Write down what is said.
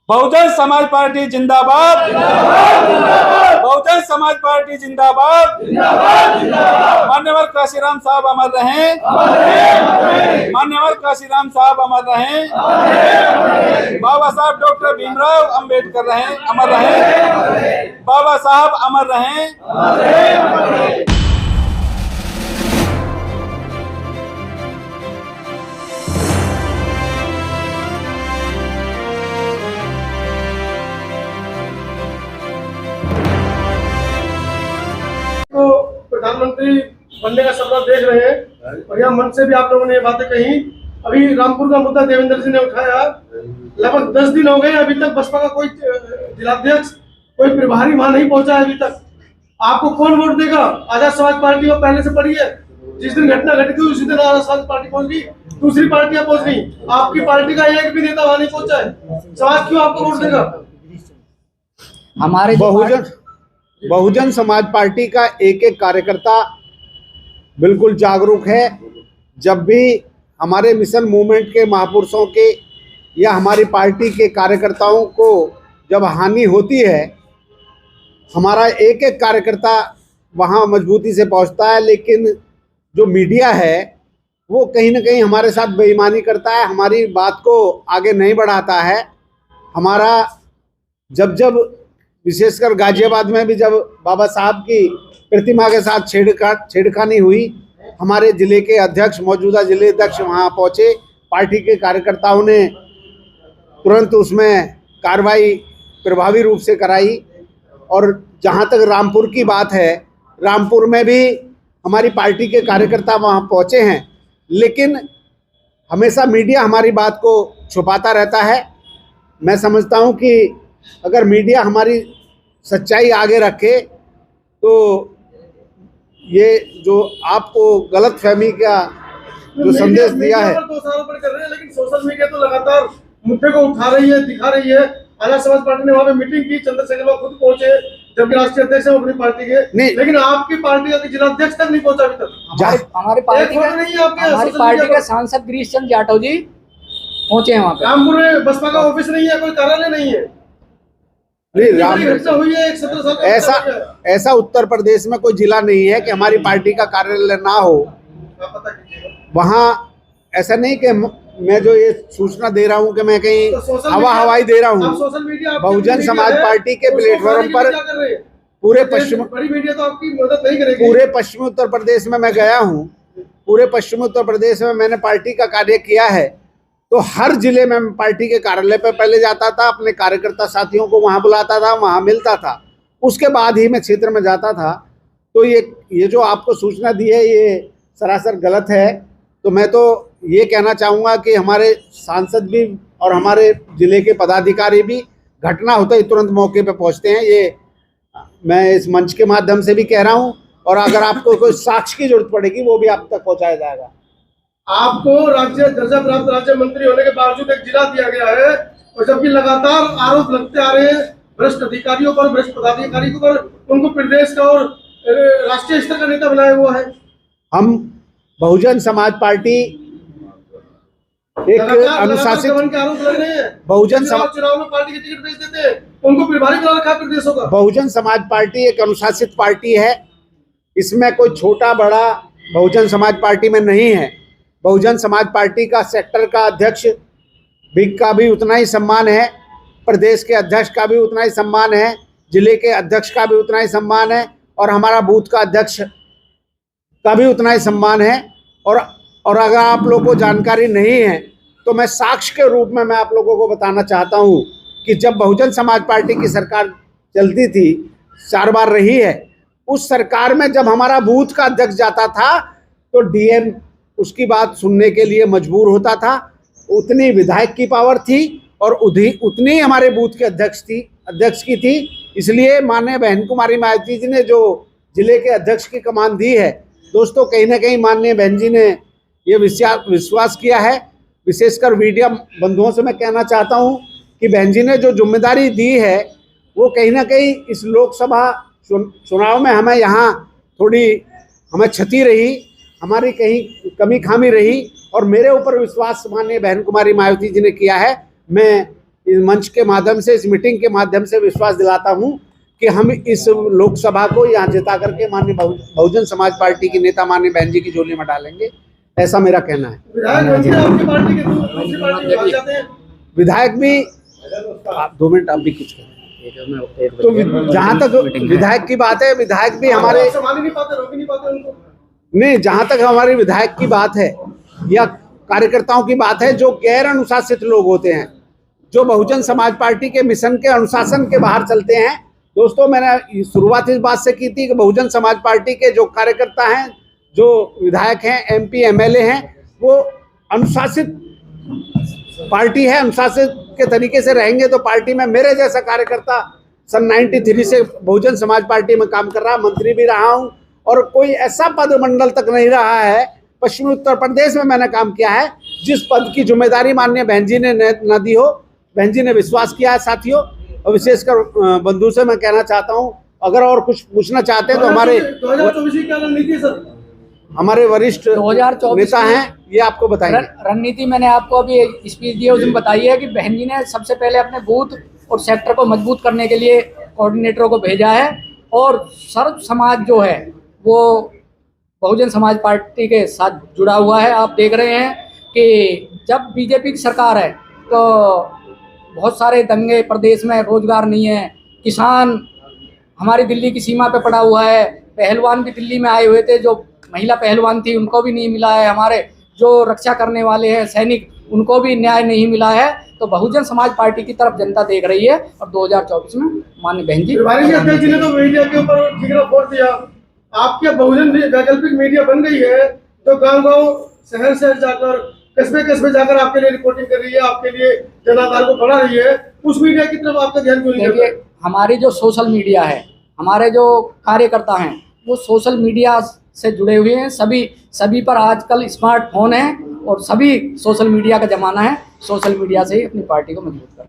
Bahujan Samaj party जिंदाबाद, Bahujan Samaj party जिंदाबाद। मान्यवर काशीराम साहब अमर रहें, मान्यवर काशीराम साहब अमर रहें। बाबा साहब डॉक्टर भीमराव अंबेडकर रहें, अमर रहें। बाबा साहब अमर रहें। तो प्रधानमंत्री बनने का सपना देख रहे हैं और यहाँ मंच से भी आप लोगों ने ये बातें कही। अभी रामपुर का मुद्दा देवेंद्र जी ने उठाया, लगभग 10 दिन हो गए, अभी तक बसपा का कोई जिलाध्यक्ष, कोई प्रभारी वहां नहीं पहुंचा है अभी तक। आपको कौन वोट देगा? आजाद समाज पार्टी को पहले से पड़ी है, जिस दिन घटना घटी थी उसी दिन आजाद समाज पार्टी पहुंच गई, दूसरी पार्टियां पहुंच गई, आपकी पार्टी का एक भी नेता वहां नहीं पहुंचा है। समाज क्यों आपको वोट देगा? हमारे बहुजन समाज पार्टी का एक एक कार्यकर्ता बिल्कुल जागरूक है। जब भी हमारे मिशन मूवमेंट के महापुरुषों के या हमारी पार्टी के कार्यकर्ताओं को जब हानि होती है, हमारा एक एक कार्यकर्ता वहाँ मजबूती से पहुँचता है। लेकिन जो मीडिया है वो कहीं ना कहीं हमारे साथ बेईमानी करता है, हमारी बात को आगे नहीं बढ़ाता है। हमारा जब विशेषकर गाजियाबाद में भी जब बाबा साहब की प्रतिमा के साथ छेड़खानी हुई, हमारे जिले के अध्यक्ष, मौजूदा जिले अध्यक्ष वहाँ पहुँचे, पार्टी के कार्यकर्ताओं ने तुरंत उसमें कार्रवाई प्रभावी रूप से कराई। और जहाँ तक रामपुर की बात है, रामपुर में भी हमारी पार्टी के कार्यकर्ता वहाँ पहुँचे हैं, लेकिन हमेशा मीडिया हमारी बात को छुपाता रहता है। मैं समझता हूँ कि अगर मीडिया हमारी सच्चाई आगे रखे तो ये जो आपको गलतफहमी का जो संदेश दिया है, 2 सालों पर कर रहे हैं, लेकिन सोशल मीडिया तो लगातार मुद्दे को उठा रही है, दिखा रही है। आजाद समाज पार्टी ने वहाँ पे मीटिंग की, चंद्रशेखर खुद पहुंचे, जबकि राष्ट्रीय अध्यक्ष है अपनी पार्टी के, लेकिन आपकी पार्टी का जिलाध्यक्ष तक नहीं पहुंचा अभी तक। हमारी पार्टी का सांसद गिरीश चंद्र जाटव जी पहुंचे हैं वहाँ पे। रामपुर में बसपा का ऑफिस नहीं है, कोई कार्यालय नहीं है। हुई है, 17 साल ऐसा उत्तर प्रदेश में कोई जिला नहीं है कि हमारी पार्टी का कार्यालय ना हो। वहाँ ऐसा नहीं कि मैं जो ये सूचना दे रहा हूँ कि मैं कहीं हवाई दे रहा हूँ। बहुजन समाज पार्टी के प्लेटफॉर्म पर पूरे पश्चिमी उत्तर प्रदेश में मैं गया हूँ। पूरे पश्चिमी उत्तर प्रदेश में मैंने पार्टी का कार्य किया है, तो हर जिले में मैं पार्टी के कार्यालय पर पहले जाता था, अपने कार्यकर्ता साथियों को वहाँ बुलाता था, वहाँ मिलता था, उसके बाद ही मैं क्षेत्र में जाता था। तो ये जो आपको सूचना दी है ये सरासर गलत है। तो मैं तो ये कहना चाहूँगा कि हमारे सांसद भी और हमारे जिले के पदाधिकारी भी घटना होते ही तुरंत मौके पर पहुँचते हैं। ये मैं इस मंच के माध्यम से भी कह रहा हूँ, और अगर आपको कोई साक्ष्य की जरूरत पड़ेगी वो भी आप तक पहुँचाया जाएगा। आपको राज्य दर्जा प्राप्त राज्य मंत्री होने के बावजूद एक जिला दिया गया है, और जबकि लगातार आरोप लगते आ रहे हैं भ्रष्ट अधिकारियों पर, भ्रष्ट पदाधिकारियों पर, उनको प्रदेश का और राष्ट्रीय स्तर का नेता बनाया हुआ है। हम बहुजन समाज पार्टी एक अनुशासित बहुजन समाज चुनाव में पार्टी की टिकट बेच देते हैं, उनको प्रभारी बना रखा प्रदेशों का। बहुजन समाज पार्टी एक अनुशासित पार्टी है, इसमें कोई छोटा बड़ा बहुजन समाज पार्टी में नहीं है। बहुजन समाज पार्टी का सेक्टर का अध्यक्ष का भी उतना ही सम्मान है, प्रदेश के अध्यक्ष का भी उतना ही सम्मान है, जिले के अध्यक्ष का भी उतना ही सम्मान है, और हमारा बूथ का अध्यक्ष का भी उतना ही सम्मान है। और अगर आप लोगों को जानकारी नहीं है तो मैं साक्ष्य के रूप में मैं आप लोगों को बताना चाहता हूँ कि जब बहुजन समाज पार्टी की सरकार चलती थी, 4 बार रही है, उस सरकार में जब हमारा बूथ का अध्यक्ष जाता था तो डीएम उसकी बात सुनने के लिए मजबूर होता था। उतनी विधायक की पावर थी और उतनी हमारे बूथ के अध्यक्ष की थी। इसलिए माननीय बहन कुमारी मायावती जी ने जो जिले के अध्यक्ष की कमान दी है, दोस्तों कहीं ना कहीं माननीय बहन जी ने ये विश्वास किया है। विशेषकर मीडिया बंधुओं से मैं कहना चाहता हूँ कि बहन जी ने जो जिम्मेदारी दी है वो कहीं ना कहीं इस लोकसभा चुनाव में हमें यहाँ थोड़ी हमें क्षति रही, हमारी कहीं कमी खामी रही, और मेरे ऊपर विश्वास माननीय बहन कुमारी मायावती जी ने किया है। मैं इस मंच के माध्यम से, इस मीटिंग के माध्यम से विश्वास दिलाता हूं कि हम इस लोकसभा को यहाँ जिता करके माननीय बहुजन समाज पार्टी की नेता माननीय बहन जी की झोली में डालेंगे, ऐसा मेरा कहना है। विधायक बनते हैं आपकी पार्टी के, दूसरी पार्टी में भाग जाते हैं। विधायक भी, आप 2 मिनट आप भी कुछ करें। तो जहाँ तक विधायक की बात है, विधायक भी हमारे संभाल नहीं पाते, रोक नहीं पाते उनको। नहीं, जहाँ तक हमारे विधायक की बात है या कार्यकर्ताओं की बात है, जो गैर अनुशासित लोग होते हैं, जो बहुजन समाज पार्टी के मिशन के अनुशासन के बाहर चलते हैं। दोस्तों, मैंने शुरुआत इस बात से की थी कि बहुजन समाज पार्टी के जो कार्यकर्ता हैं, जो विधायक हैं, MP MLA हैं, वो अनुशासित पार्टी है, अनुशासित के तरीके से रहेंगे तो पार्टी में मेरे जैसा कार्यकर्ता सन 93 से बहुजन समाज पार्टी में काम कर रहा, मंत्री भी रहा हूं और कोई ऐसा पद मंडल तक नहीं रहा है, पश्चिमी उत्तर प्रदेश में मैंने काम किया है, जिस पद की जिम्मेदारी माननीय बहन जी ने न दी हो। बहन जी ने विश्वास किया है साथियों, और विशेषकर बंधु से मैं कहना चाहता हूं, अगर और कुछ पूछना चाहते हैं तो हमारे 2024 की क्या रणनीति है सर? हमारे वरिष्ठ 2024 नेता हैं, ये आपको बताएंगे। रणनीति मैंने आपको अभी स्पीच दी है, उसमें बताई है कि बहन जी ने सबसे पहले अपने बूथ और सेक्टर को मजबूत करने के लिए कोऑर्डिनेटरों को भेजा है, और सर्व समाज जो है वो बहुजन समाज पार्टी के साथ जुड़ा हुआ है। आप देख रहे हैं कि जब बीजेपी की सरकार है तो बहुत सारे दंगे प्रदेश में, रोजगार नहीं है, किसान हमारी दिल्ली की सीमा पे पड़ा हुआ है, पहलवान भी दिल्ली में आए हुए थे, जो महिला पहलवान थी उनको भी नहीं मिला है, हमारे जो रक्षा करने वाले हैं सैनिक उनको भी न्याय नहीं मिला है। तो बहुजन समाज पार्टी की तरफ जनता देख रही है, और 2024 में माननीय बहन जी अध्यक्ष जी ने तो मीडिया के ऊपर ठिकरा फोड़ दिया। आपके बहुजन वैकल्पिक मीडिया बन गई है, जो गांव-गांव, शहर-शहर जाकर, कस्बे-कस्बे जाकर आपके लिए रिपोर्टिंग कर रही है, आपके लिए जनाधार को बढ़ा रही है। उस मीडिया की तरफ आपका ध्यान क्यों नहीं जाता? देखिए, हमारी जो सोशल मीडिया है, हमारे जो कार्यकर्ता हैं वो सोशल मीडिया से जुड़े हुए हैं। सभी पर आजकल स्मार्टफोन है और सभी सोशल मीडिया का ज़माना है। सोशल मीडिया से ही अपनी पार्टी को मजबूत कर